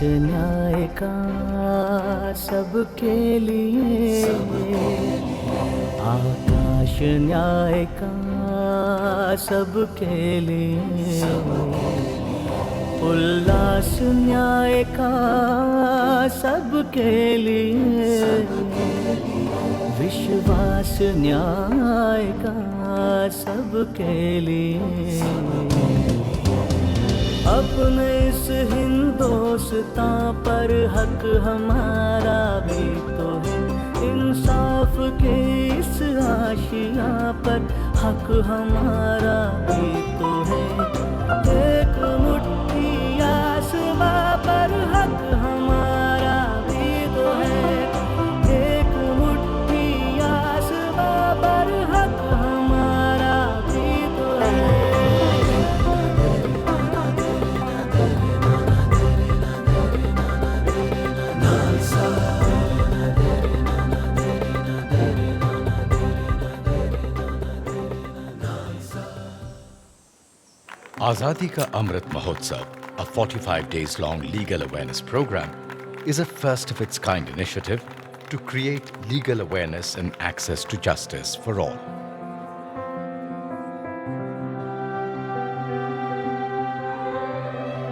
न्याय का सबके लिए, आकाश न्याय का सबके लिए, उल्लास न्याय का सबके लिए, विश्वास न्याय का सबके लिए। अपने इस हिंदुस्तान पर हक हमारा भी तो है, इंसाफ के इस आशिया पर हक हमारा भी तो है। एक मुट्ठी आसमां पर हक हमारा भी तो है, एक मुट्ठी आसमां पर हक हमारा भी तो है। Azadi Ka Amrit Mahotsav, a 45 days long legal awareness program, is a first of its kind initiative to create legal awareness and access to justice for all.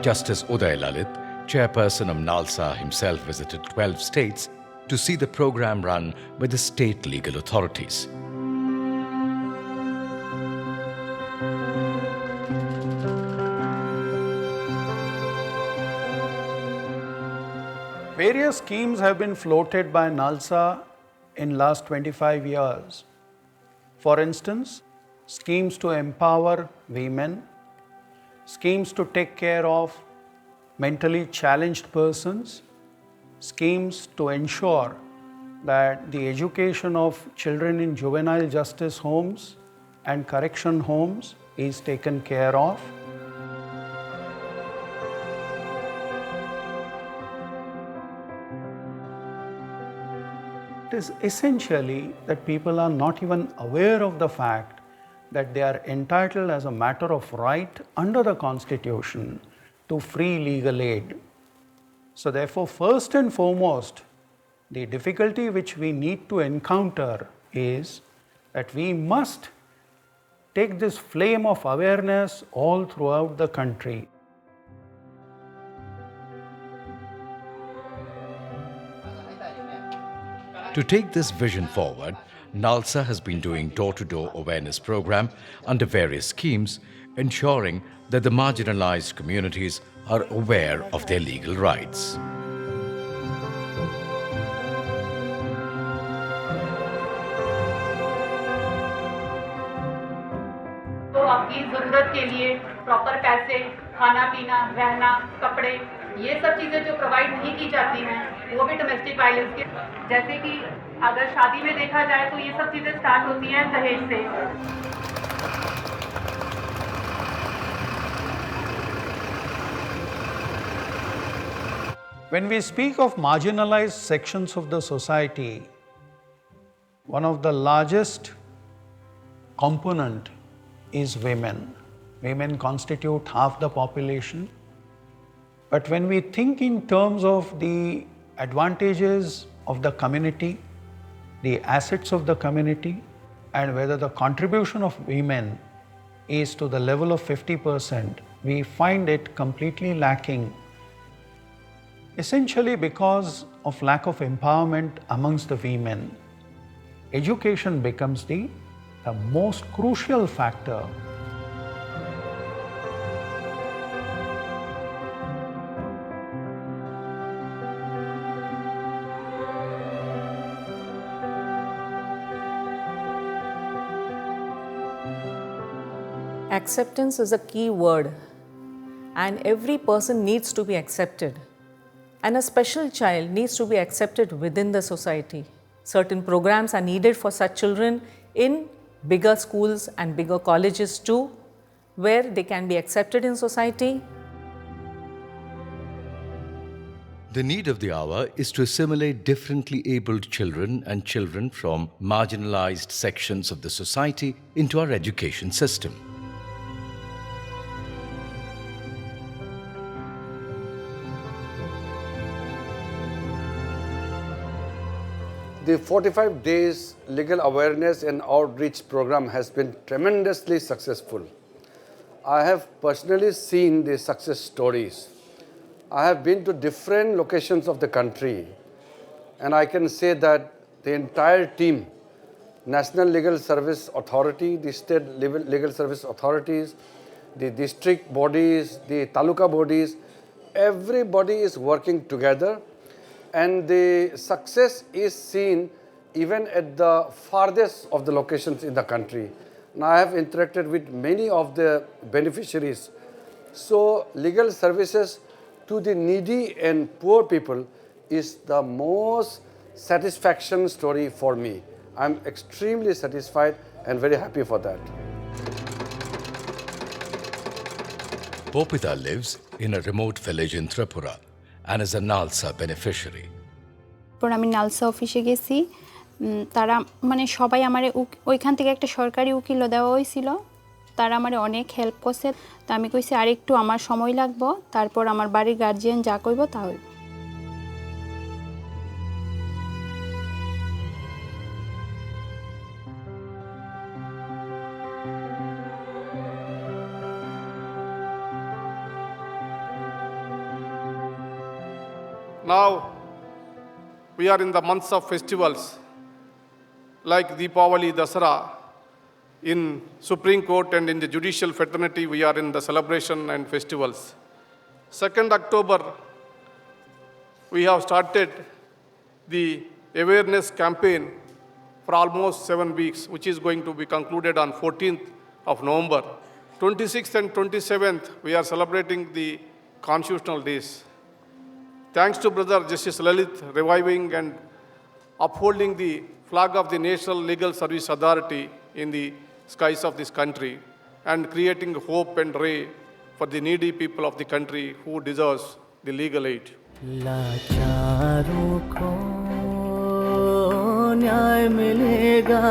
Justice Uday Lalit, chairperson of NALSA, himself visited 12 states to see the program run by the state legal authorities. Various schemes have been floated by NALSA in last 25 years. For instance, schemes to empower women, schemes to take care of mentally challenged persons, schemes to ensure that the education of children in juvenile justice homes and correction homes is taken care of. It is essentially that people are not even aware of the fact that they are entitled as a matter of right under the Constitution to free legal aid. So therefore, first and foremost, the difficulty which we need to encounter is that we must take this flame of awareness all throughout the country. To take this vision forward, NALSA has been doing door-to-door awareness program under various schemes, ensuring that the marginalized communities are aware of their legal rights. तो अपनी ज़रूरत के लिए proper पैसे, खाना पीना, रहना, कपड़े, ये सब चीज़ें जो प्रोवाइड नहीं की जाती हैं, वो भी डोमेस्टिक वायलेंस के, जैसे कि अगर शादी में देखा जाए तो ये सब चीज़ें स्टार्ट होती हैं दहेज से। When we speak of marginalized sections of the society, one of the largest component is women. Women constitute half the population. But when we think in terms of the advantages of the community, the assets of the community, and whether the contribution of women is to the level of 50%, we find it completely lacking. Essentially because of lack of empowerment amongst the women, education becomes the most crucial factor. Acceptance is a key word, and every person needs to be accepted. And a special child needs to be accepted within the society. Certain programs are needed for such children in bigger schools and bigger colleges too, where they can be accepted in society. The need of the hour is to assimilate differently abled children and children from marginalized sections of the society into our education system. The 45 days legal awareness and outreach program has been tremendously successful. I have personally seen the success stories. I have been to different locations of the country, and I can say that the entire team, National Legal Service Authority, the state legal service authorities, the district bodies, the taluka bodies, everybody is working together, and the success is seen even at the farthest of the locations in the country. And I have interacted with many of the beneficiaries. So legal services to the needy and poor people is the most satisfaction story for me. I'm extremely satisfied and very happy for that. Popita lives in a remote village in Tripura and is a NALSA beneficiary. পর আমি নালসা অফিসে গেছি তারা মানে সবাই আমারে ওইখান থেকে একটা সরকারি উকিলও দেওয়া হয়েছিল তারা আমারে অনেক হেল্প করছে তো আমি কইছি আরেকটু আমার সময় লাগবে তারপর আমার বাড়ির গার্জিয়ান যা কইব তা হইব Now, we are in the months of festivals like Deepavali, Dasara. In Supreme Court and in the judicial fraternity, we are in the celebration and festivals. 2nd October, we have started the awareness campaign for almost 7 weeks, which is going to be concluded on 14th of November. 26th and 27th, we are celebrating the constitutional days. Thanks to Brother Justice Lalit reviving and upholding the flag of the National Legal Service Authority in the skies of this country and creating hope and ray for the needy people of the country who deserves the legal aid. लाचारों को न्याय मिलेगा,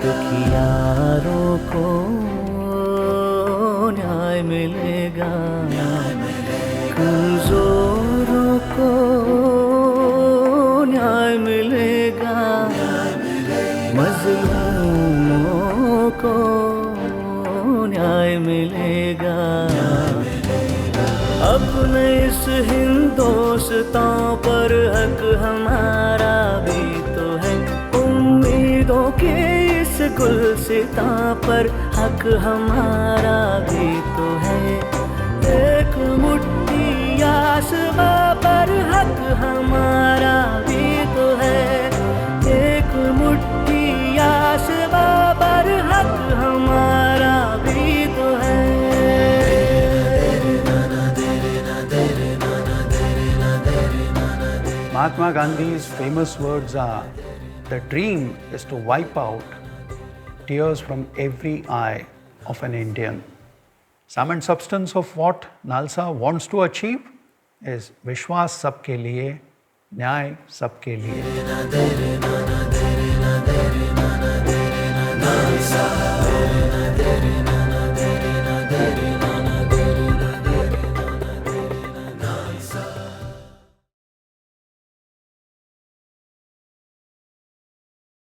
दुखियारों को न्याय मिलेगा, कमजोरों को न्याय मिलेगा, मजलूमों को न्याय मिलेगा। अपने इस हिंदुस्तान पर हक हमारा भी तो है, उम्मीदों के इस गुलसितां पर हक हमारा भी तो है। एक मुट्ठी आसमां पर हक हमारा भी तो है, एक मुट्ठी आसमां पर हक हमारा भी तो है। Mahatma Gandhi's famous words are, "The dream is to wipe out tears from every eye of an Indian." Sum and substance of what NALSA wants to achieve is Vishwas Sabke Liye, Nyay Sabke Liye.